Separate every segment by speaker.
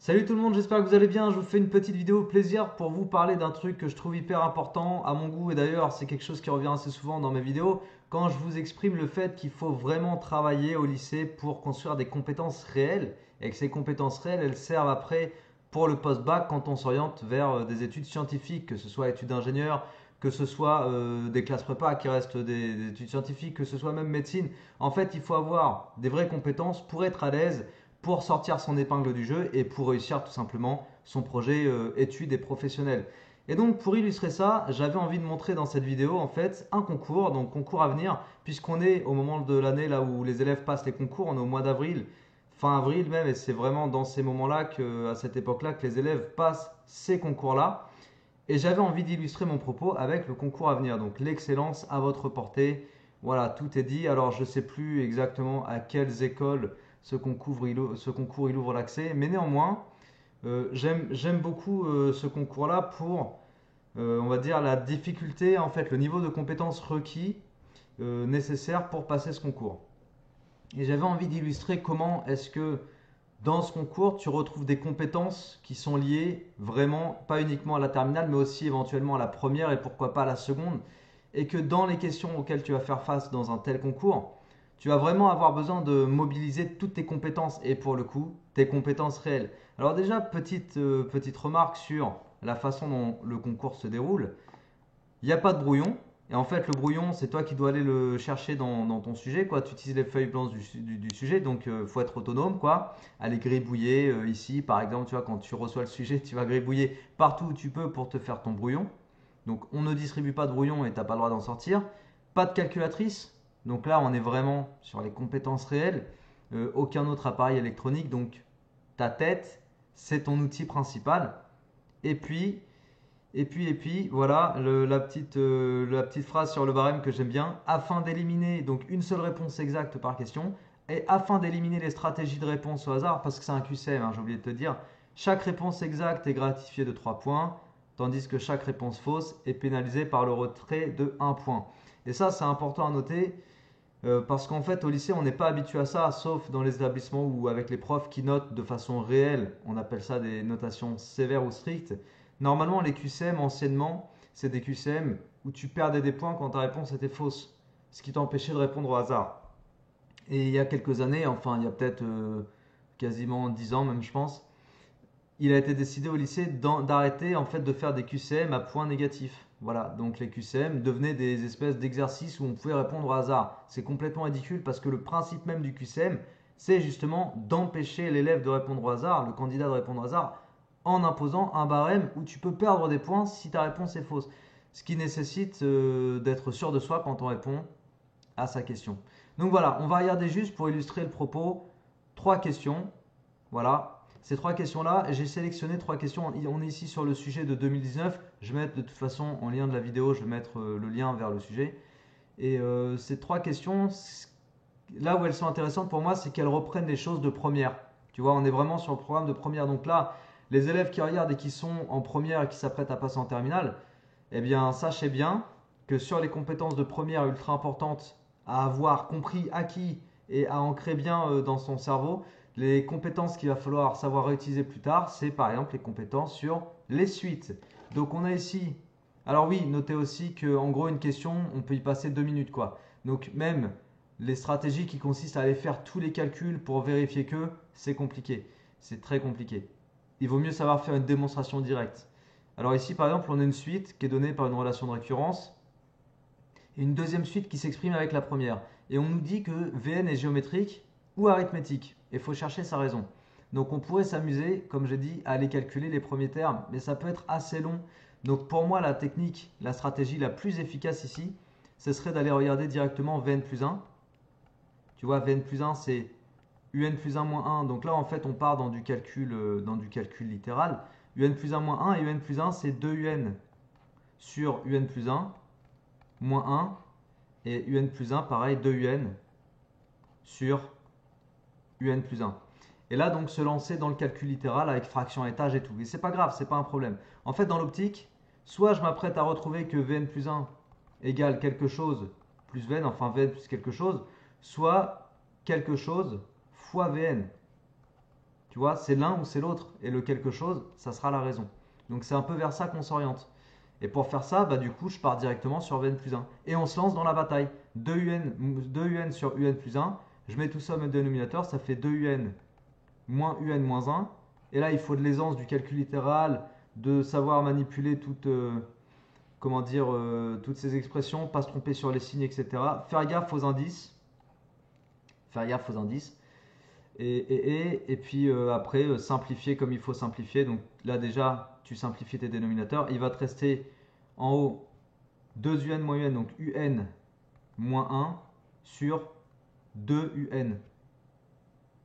Speaker 1: Salut tout le monde, j'espère que vous allez bien. Je vous fais une petite vidéo plaisir pour vous parler d'un truc que je trouve hyper important à mon goût et d'ailleurs c'est quelque chose qui revient assez souvent dans mes vidéos quand je vous exprime le fait qu'il faut vraiment travailler au lycée pour construire des compétences réelles et que ces compétences réelles elles servent après pour le post-bac quand on s'oriente vers des études scientifiques, que ce soit études d'ingénieur, que ce soit des classes prépa qui restent des études scientifiques, que ce soit même médecine. En fait, il faut avoir des vraies compétences pour être à l'aise pour sortir son épingle du jeu et pour réussir tout simplement son projet études et professionnel. Et donc pour illustrer ça, j'avais envie de montrer dans cette vidéo en fait un concours, donc concours à venir, puisqu'on est au moment de l'année là où les élèves passent les concours, on est au mois d'avril, fin avril même, et c'est vraiment dans ces moments-là, à cette époque-là, que les élèves passent ces concours-là. Et j'avais envie d'illustrer mon propos avec le concours à venir, donc l'excellence à votre portée. Voilà, tout est dit. Alors je ne sais plus exactement à quelles écoles ce concours il ouvre l'accès, mais néanmoins, j'aime beaucoup ce concours-là pour, on va dire, la difficulté, en fait, le niveau de compétence requis nécessaire pour passer ce concours. Et j'avais envie d'illustrer comment est-ce que dans ce concours, tu retrouves des compétences qui sont liées vraiment, pas uniquement à la terminale, mais aussi éventuellement à la première et pourquoi pas à la seconde. Et que dans les questions auxquelles tu vas faire face dans un tel concours, tu vas vraiment avoir besoin de mobiliser toutes tes compétences et pour le coup, tes compétences réelles. Alors déjà, petite remarque sur la façon dont le concours se déroule. Il n'y a pas de brouillon. Et en fait, le brouillon, c'est toi qui dois aller le chercher dans ton sujet, quoi. Tu utilises les feuilles blanches du sujet, donc il faut être autonome, quoi. Aller gribouiller ici, par exemple, tu vois, quand tu reçois le sujet, tu vas gribouiller partout où tu peux pour te faire ton brouillon. Donc on ne distribue pas de brouillon et tu n'as pas le droit d'en sortir. Pas de calculatrice. Donc là, on est vraiment sur les compétences réelles. Aucun autre appareil électronique. Donc ta tête, c'est ton outil principal. Et puis, voilà la petite phrase sur le barème que j'aime bien. Afin d'éliminer donc une seule réponse exacte par question et afin d'éliminer les stratégies de réponse au hasard, parce que c'est un QCM, hein, j'ai oublié de te dire, chaque réponse exacte est gratifiée de 3 points, tandis que chaque réponse fausse est pénalisée par le retrait de 1 point. Et ça, c'est important à noter parce qu'en fait, au lycée, on n'est pas habitué à ça, sauf dans les établissements où, avec les profs qui notent de façon réelle, on appelle ça des notations sévères ou strictes. Normalement, les QCM, anciennement, c'est des QCM où tu perdais des points quand ta réponse était fausse, ce qui t'empêchait de répondre au hasard. Et il y a quelques années, enfin, il y a peut-être quasiment 10 ans même, je pense, il a été décidé au lycée d'arrêter en fait de faire des QCM à points négatifs. Voilà, donc les QCM devenaient des espèces d'exercices où on pouvait répondre au hasard. C'est complètement ridicule parce que le principe même du QCM, c'est justement d'empêcher l'élève de répondre au hasard, le candidat de répondre au hasard, en imposant un barème où tu peux perdre des points si ta réponse est fausse. Ce qui nécessite d'être sûr de soi quand on répond à sa question. Donc voilà, on va regarder juste pour illustrer le propos trois questions. Voilà, ces trois questions-là, j'ai sélectionné trois questions. On est ici sur le sujet de 2019. Je vais mettre de toute façon en lien de la vidéo, je vais mettre le lien vers le sujet. Et ces trois questions, là où elles sont intéressantes pour moi, c'est qu'elles reprennent les choses de première. Tu vois, on est vraiment sur le programme de première. Donc là, les élèves qui regardent et qui sont en première et qui s'apprêtent à passer en terminale, eh bien, sachez bien que sur les compétences de première ultra importantes à avoir compris, acquis et à ancrer bien dans son cerveau, les compétences qu'il va falloir savoir réutiliser plus tard, c'est par exemple les compétences sur les suites. Donc on a ici, alors oui, notez aussi qu'en gros une question, on peut y passer 2 minutes quoi. Donc même les stratégies qui consistent à aller faire tous les calculs pour vérifier que, c'est compliqué. C'est très compliqué. Il vaut mieux savoir faire une démonstration directe. Alors ici, par exemple, on a une suite qui est donnée par une relation de récurrence et une deuxième suite qui s'exprime avec la première. Et on nous dit que Vn est géométrique ou arithmétique. Et il faut chercher sa raison. Donc on pourrait s'amuser, comme j'ai dit, à aller calculer les premiers termes, mais ça peut être assez long. Donc pour moi, la technique, la stratégie la plus efficace ici, ce serait d'aller regarder directement Vn plus 1. Tu vois, Vn plus 1, c'est un plus 1 moins 1. Donc là, en fait, on part dans du calcul littéral. Un plus 1 moins 1 et un plus 1, c'est 2 un sur un plus 1 moins 1 et un plus 1, pareil, 2 un sur un plus 1. Et là, donc, se lancer dans le calcul littéral avec fraction, étage et tout. Et c'est pas grave, c'est pas un problème. En fait, dans l'optique, soit je m'apprête à retrouver que Vn plus 1 égale quelque chose plus Vn, enfin Vn plus quelque chose, soit quelque chose fois Vn. Tu vois, c'est l'un ou c'est l'autre. Et le quelque chose, ça sera la raison. Donc c'est un peu vers ça qu'on s'oriente. Et pour faire ça, bah, du coup, je pars directement sur Vn plus 1. Et on se lance dans la bataille. 2 un sur un plus 1. Je mets tout ça au même dénominateur, ça fait 2 un moins un moins 1. Et là, il faut de l'aisance du calcul littéral, de savoir manipuler comment dire, toutes ces expressions, pas se tromper sur les signes, etc. Faire gaffe aux indices. Faire gaffe aux indices. Et puis après, simplifier comme il faut simplifier. Donc là déjà, tu simplifies tes dénominateurs. Il va te rester en haut 2 un moins un, donc un moins 1 sur 2 un.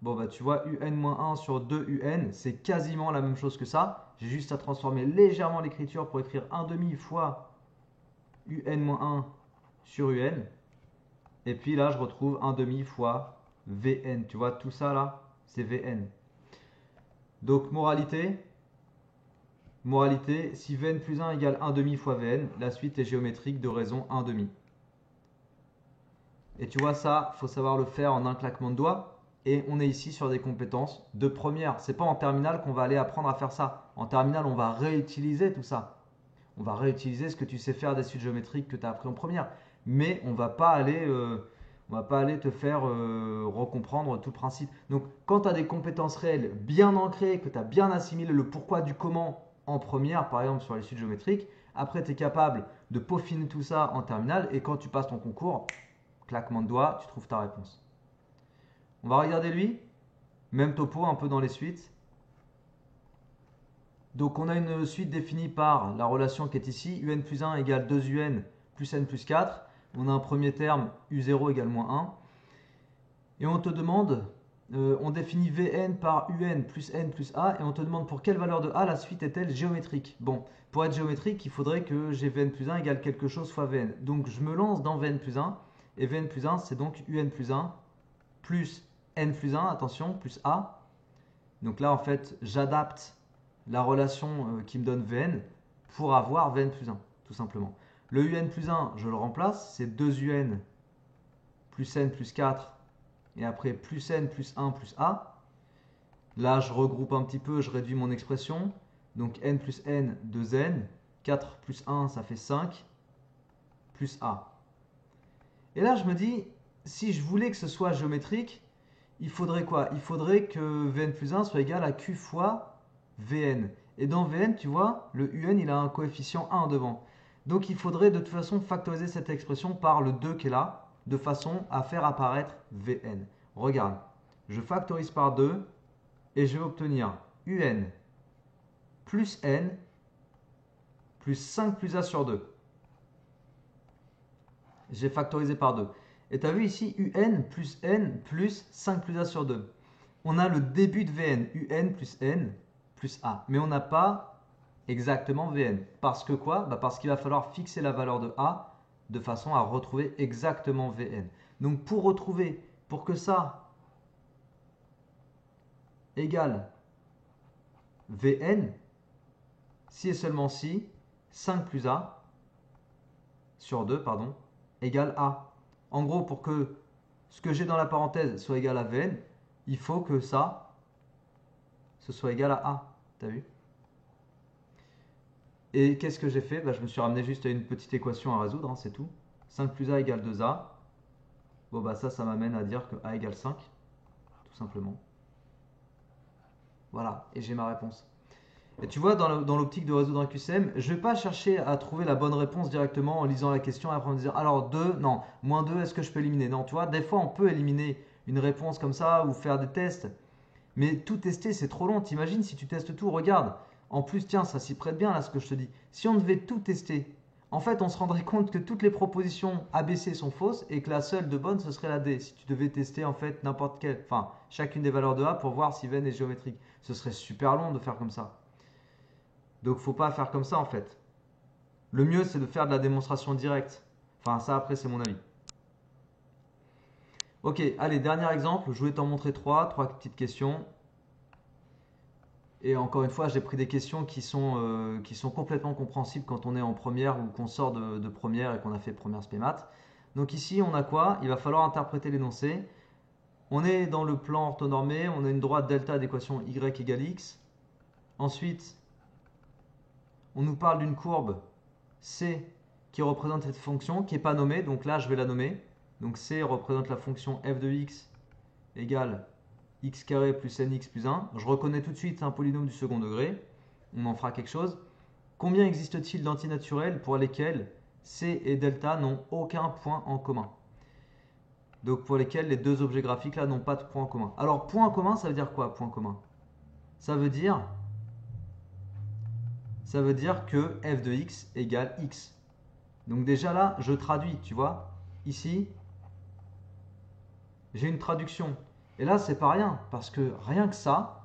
Speaker 1: Bon bah tu vois, un moins 1 sur 2 un, c'est quasiment la même chose que ça. J'ai juste à transformer légèrement l'écriture pour écrire 1 demi fois un moins 1 sur un. Et puis là, je retrouve 1 demi fois Vn. Tu vois, tout ça là, c'est Vn. Donc, moralité, si Vn plus 1 égale 1 demi fois Vn, la suite est géométrique de raison 1 demi. Et tu vois, ça, il faut savoir le faire en un claquement de doigts. Et on est ici sur des compétences de première. C'est pas en terminale qu'on va aller apprendre à faire ça. En terminale, on va réutiliser tout ça. On va réutiliser ce que tu sais faire des suites géométriques que tu as appris en première. Mais on va pas aller te faire recomprendre tout le principe. Donc, quand tu as des compétences réelles bien ancrées, que tu as bien assimilé le pourquoi du comment en première, par exemple sur les suites géométriques, après tu es capable de peaufiner tout ça en terminale et quand tu passes ton concours, claquement de doigts, tu trouves ta réponse. On va regarder lui, même topo un peu dans les suites. Donc on a une suite définie par la relation qui est ici, un plus 1 égale 2un plus n plus 4. On a un premier terme, u0 égale moins 1. Et on te demande, on définit Vn par un plus n plus a, et on te demande pour quelle valeur de a la suite est-elle géométrique. Bon, pour être géométrique, il faudrait que j'ai Vn plus 1 égale quelque chose fois Vn. Donc je me lance dans Vn plus 1, et Vn plus 1 c'est donc un plus 1 plus n plus 1, attention, plus a. Donc là en fait, j'adapte la relation qui me donne Vn pour avoir Vn plus 1, tout simplement. Le un plus 1, je le remplace, c'est 2un plus n plus 4, et après plus n plus 1 plus a. Là, je regroupe un petit peu, je réduis mon expression. Donc n plus n, 2n. 4 plus 1, ça fait 5, plus a. Et là, je me dis, si je voulais que ce soit géométrique, il faudrait quoi? Il faudrait que Vn plus 1 soit égal à Q fois Vn. Et dans Vn, tu vois, le un, il a un coefficient 1 devant. Donc il faudrait de toute façon factoriser cette expression par le 2 qui est là, de façon à faire apparaître Vn. Regarde, je factorise par 2 et je vais obtenir un plus n plus 5 plus a sur 2. J'ai factorisé par 2. Et tu as vu ici un plus n plus 5 plus a sur 2. On a le début de Vn, un plus n plus a. Mais on n'a pas exactement Vn. Parce que quoi? Parce qu'il va falloir fixer la valeur de a de façon à retrouver exactement Vn. Donc pour que ça égale Vn, si et seulement si 5 plus a sur 2, pardon, égale a. En gros, pour que ce que j'ai dans la parenthèse soit égal à Vn, il faut que ça, ce soit égal à a. T'as vu? Et qu'est-ce que j'ai fait? Je me suis ramené juste à une petite équation à résoudre, hein, c'est tout. 5 plus a égale 2a. Bon, ça m'amène à dire que a égale 5, tout simplement. Voilà, et j'ai ma réponse. Et tu vois, dans l'optique de résoudre un QCM, je ne vais pas chercher à trouver la bonne réponse directement en lisant la question et après me dire alors 2, non, moins 2, est-ce que je peux éliminer? Non, tu vois, des fois on peut éliminer une réponse comme ça ou faire des tests, mais tout tester c'est trop long. T'imagines si tu testes tout, regarde. En plus, tiens, ça s'y prête bien là ce que je te dis. Si on devait tout tester, en fait on se rendrait compte que toutes les propositions ABC sont fausses et que la seule de bonne ce serait la D. Si tu devais tester en fait n'importe quelle, enfin chacune des valeurs de A pour voir si Venn est géométrique, ce serait super long de faire comme ça. Donc faut pas faire comme ça en fait. Le mieux c'est de faire de la démonstration directe. Enfin ça après c'est mon avis. Ok, allez, dernier exemple. Je voulais t'en montrer trois petites questions. Et encore une fois, j'ai pris des questions qui sont complètement compréhensibles quand on est en première ou qu'on sort de première et qu'on a fait première spé maths. Donc ici, on a quoi? Il va falloir interpréter l'énoncé. On est dans le plan orthonormé, on a une droite delta d'équation y égale x. Ensuite, on nous parle d'une courbe C qui représente cette fonction qui n'est pas nommée, donc là je vais la nommer. Donc C représente la fonction f de x égale x carré plus nx plus 1. Je reconnais tout de suite un polynôme du second degré. On en fera quelque chose. Combien existe-t-il d'antinaturels pour lesquels C et delta n'ont aucun point en commun? Donc pour lesquels les deux objets graphiques là n'ont pas de point en commun. Alors point en commun, ça veut dire quoi, point commun? Ça veut dire que f de x égale x. Donc déjà là, je traduis, tu vois. Ici, j'ai une traduction. Et là, c'est pas rien, parce que rien que ça,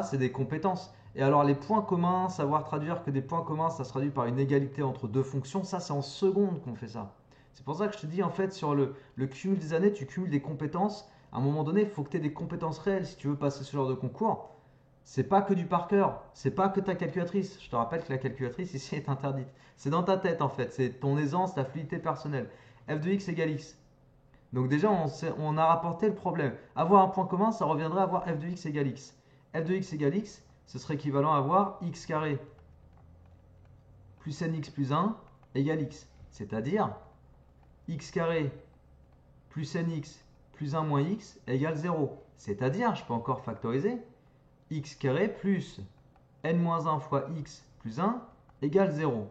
Speaker 1: c'est des compétences. Et alors les points communs, savoir traduire que des points communs, ça se traduit par une égalité entre deux fonctions, ça c'est en seconde qu'on fait ça. C'est pour ça que je te dis en fait sur le cumul des années, tu cumules des compétences. À un moment donné, il faut que tu aies des compétences réelles si tu veux passer ce genre de concours. C'est pas que du par cœur, c'est pas que ta calculatrice. Je te rappelle que la calculatrice ici est interdite. C'est dans ta tête en fait, c'est ton aisance, ta fluidité personnelle. F de x égale x. Donc déjà, on a rapporté le problème. Avoir un point commun, ça reviendrait à avoir f de x égale x. F de x égale x, ce serait équivalent à avoir x carré plus nx plus 1 égale x. C'est-à-dire x carré plus nx plus 1 moins x égale 0. C'est-à-dire, je peux encore factoriser, x carré plus n-1 fois x plus 1 égale 0.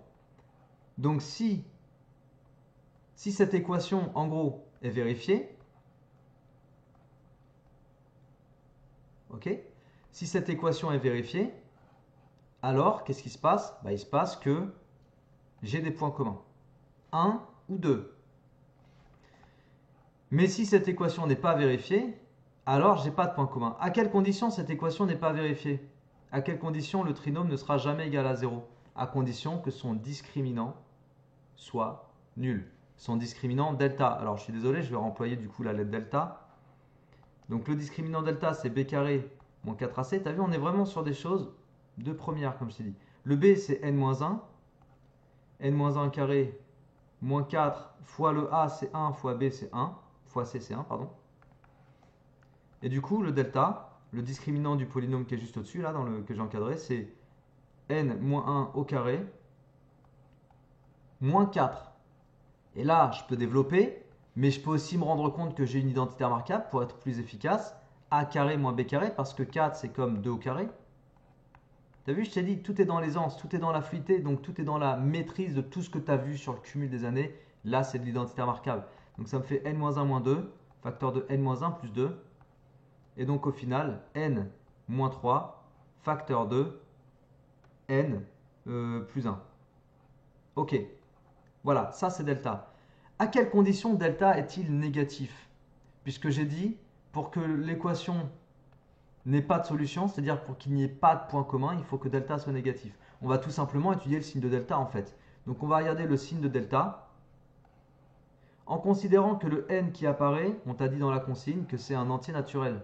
Speaker 1: Donc si cette équation, en gros, est vérifiée, ok? Si cette équation est vérifiée, alors qu'est-ce qui se passe? Il se passe que j'ai des points communs. 1 ou 2. Mais si cette équation n'est pas vérifiée, alors j'ai pas de point commun. À quelle condition cette équation n'est pas vérifiée? À quelle condition le trinôme ne sera jamais égal à 0? À condition que son discriminant soit nul. Son discriminant delta. Alors je suis désolé, je vais remployer du coup la lettre delta. Donc le discriminant delta c'est b carré moins 4ac. Tu as vu, on est vraiment sur des choses de première comme je t'ai dit. Le b c'est n-1. n-1 carré moins 4 fois le a c'est 1 fois b c'est 1. Fois c c'est 1, pardon. Et du coup, le delta, le discriminant du polynôme qui est juste au-dessus, là, que j'ai encadré, c'est n-1 au carré moins 4. Et là, je peux développer, mais je peux aussi me rendre compte que j'ai une identité remarquable pour être plus efficace. A carré moins b carré, parce que 4, c'est comme 2 au carré. Tu as vu, je t'ai dit, tout est dans l'aisance, tout est dans la fluidité, donc tout est dans la maîtrise de tout ce que tu as vu sur le cumul des années. Là, c'est de l'identité remarquable. Donc ça me fait n-1 moins 2, facteur de n-1 plus 2. Et donc au final, n-3, facteur de n plus 1. Ok, voilà, ça c'est delta. À quelles conditions delta est-il négatif? Puisque j'ai dit, pour que l'équation n'ait pas de solution, c'est-à-dire pour qu'il n'y ait pas de point commun, il faut que delta soit négatif. On va tout simplement étudier le signe de delta en fait. Donc on va regarder le signe de delta. En considérant que le n qui apparaît, on t'a dit dans la consigne que c'est un entier naturel.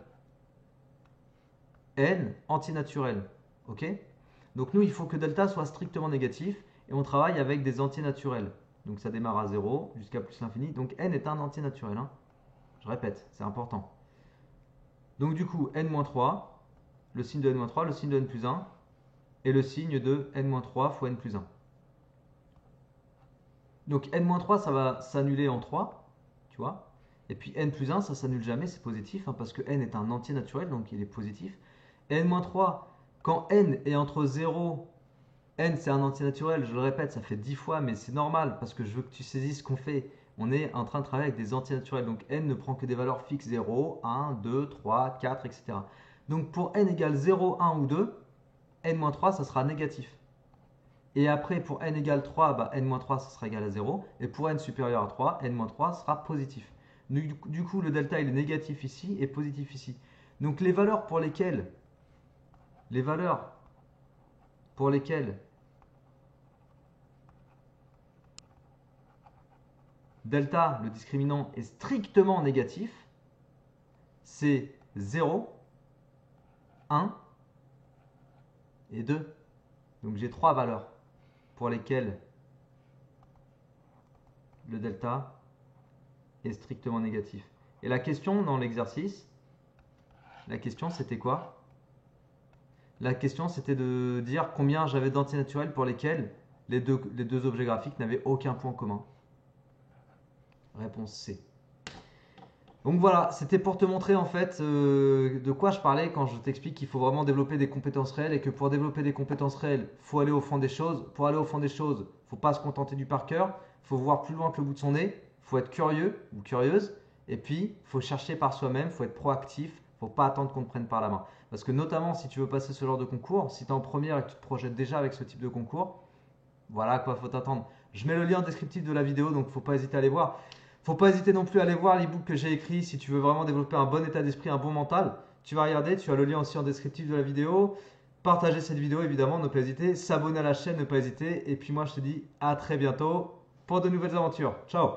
Speaker 1: N antinaturel. Ok? Donc nous, il faut que delta soit strictement négatif et on travaille avec des entiers naturels. Donc ça démarre à 0 jusqu'à plus l'infini. Donc n est un entier naturel. Hein. Je répète, c'est important. Donc du coup, n-3, le signe de n-3, le signe de n plus 1 et le signe de n-3 fois n plus 1. Donc n-3, ça va s'annuler en 3, tu vois. Et puis n plus 1, ça s'annule jamais, c'est positif, hein, parce que n est un entier naturel, donc il est positif. Et n-3, quand n est entre 0, n c'est un entier naturel, je le répète, ça fait 10 fois, mais c'est normal, parce que je veux que tu saisisses ce qu'on fait. On est en train de travailler avec des entiers naturels, donc n ne prend que des valeurs fixes 0, 1, 2, 3, 4, etc. Donc pour n égale 0, 1 ou 2, n-3, ça sera négatif. Et après, pour n égale 3, bah, n-3, ça sera égal à 0. Et pour n supérieur à 3, n-3 sera positif. Du coup, le delta, il est négatif ici et positif ici. Donc les valeurs pour lesquelles delta, le discriminant, est strictement négatif, c'est 0, 1 et 2. Donc j'ai 3 valeurs pour lesquelles le delta est strictement négatif. Et la question dans l'exercice, la question c'était quoi? La question c'était de dire combien j'avais d'entités naturelles pour lesquelles les deux objets graphiques n'avaient aucun point commun. Réponse C. Donc voilà, c'était pour te montrer en fait de quoi je parlais quand je t'explique qu'il faut vraiment développer des compétences réelles et que pour développer des compétences réelles, il faut aller au fond des choses. Pour aller au fond des choses, il ne faut pas se contenter du par cœur, il faut voir plus loin que le bout de son nez, il faut être curieux ou curieuse et puis il faut chercher par soi-même, il faut être proactif, il ne faut pas attendre qu'on te prenne par la main. Parce que notamment si tu veux passer ce genre de concours, si tu es en première et que tu te projettes déjà avec ce type de concours, voilà à quoi faut t'attendre. Je mets le lien descriptif de la vidéo, donc faut pas hésiter à aller voir. Faut pas hésiter non plus à aller voir l'ebook que j'ai écrit si tu veux vraiment développer un bon état d'esprit, un bon mental. Tu vas regarder, tu as le lien aussi en descriptif de la vidéo. Partager cette vidéo évidemment, ne pas hésiter. S'abonner à la chaîne, ne pas hésiter. Et puis moi je te dis à très bientôt pour de nouvelles aventures. Ciao!